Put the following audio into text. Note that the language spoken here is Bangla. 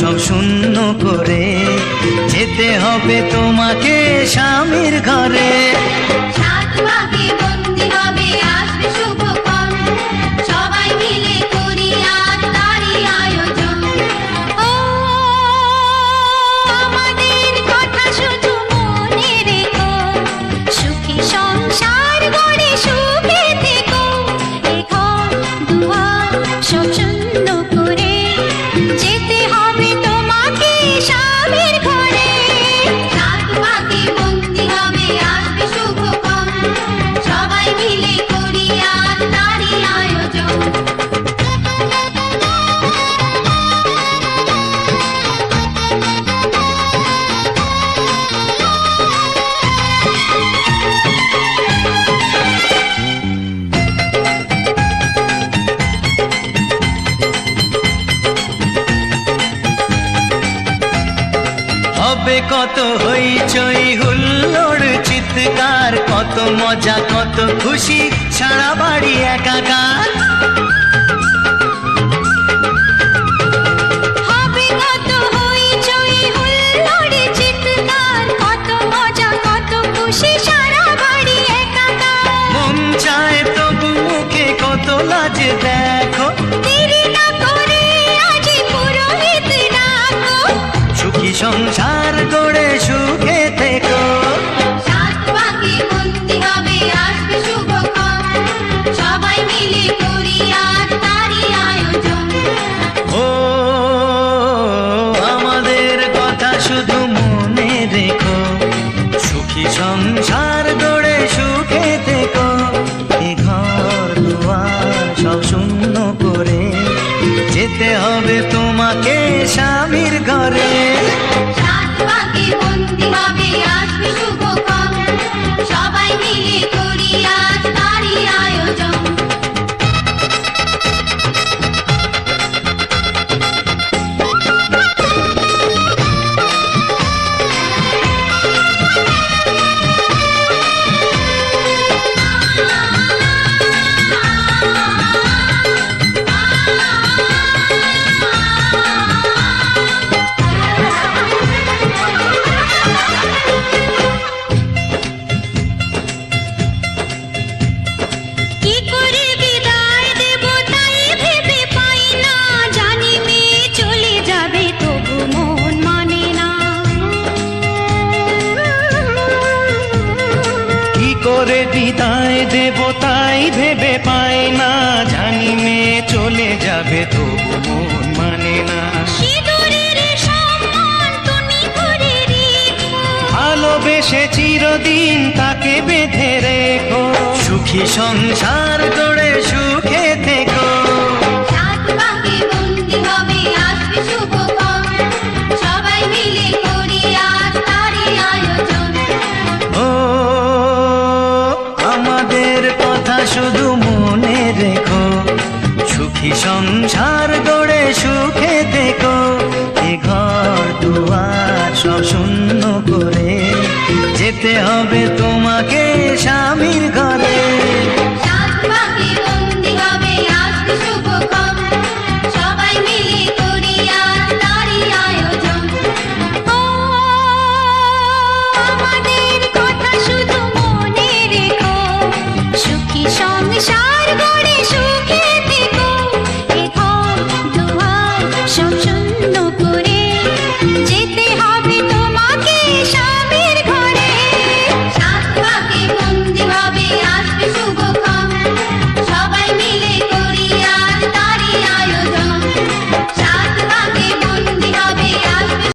সব শূন্য করে যেতে হবে তোমাকে স্বামীর ঘরে। সাত পাকে বন্দি হবে আসবে শুভক্ষণ, সবাই মিলে করি আজ তারই আয়োজন। ও আমাদের কথা শুধু মনে রেখো, সুখী সংসার গড়ে সুখে থেকো। এ ঘর দুয়ার সব শূন্য করে যেতে হবে তোমাকে স্বামীর ঘরে। সাত পাকে বন্দি হবে আসবে শুভক্ষণ, সবাই মিলে করি আজ তারই আয়োজন। হবে কত হইচই হুল্লোড় চিৎকার, কত মজা কত খুশি সারা বাড়ি একাকার। হবে কত হইচই হুল্লোড় চিৎকার, কত মজা কত খুশি সারা বাড়ি একাকার। মন চায় তবু মুখে কত লাজ দেখো, দেরি না করে আজই পুরোহিত ডাকো। সুখী সংসার গড়ে সুখে থেকো। সাত পাকে বন্দি হবে আসবে শুভক্ষণ, সবাই মিলে করি আজ তারই আয়োজন। ও আমাদের কথা শুধু মনে রেখো, সুখী সংসার গড়ে সুখে থেকো। এ ঘর দুয়ার সব শূন্য করে যেতে হবে তোমাকে স্বামীর ঘরে। সাত পাকে বন্দি হবে আসবে শুভক্ষণ, সবাই মিলে করি আজ তারই আয়োজন। কি করে বিদায় দেব তাই ভেবে পাই না, জানি মেয়ে চলে যাবে তবু মন মানে না। কি করে বিদায় দেব তাই ভেবে পাই না, জানি মেয়ে চলে যাবে তবু মন মানে না। সিঁদুরের সম্মান তুমি করে রেখো, ভালোবেসে চিরদিন তাকে বেঁধে রেখো, সুখী সংসার গড়ে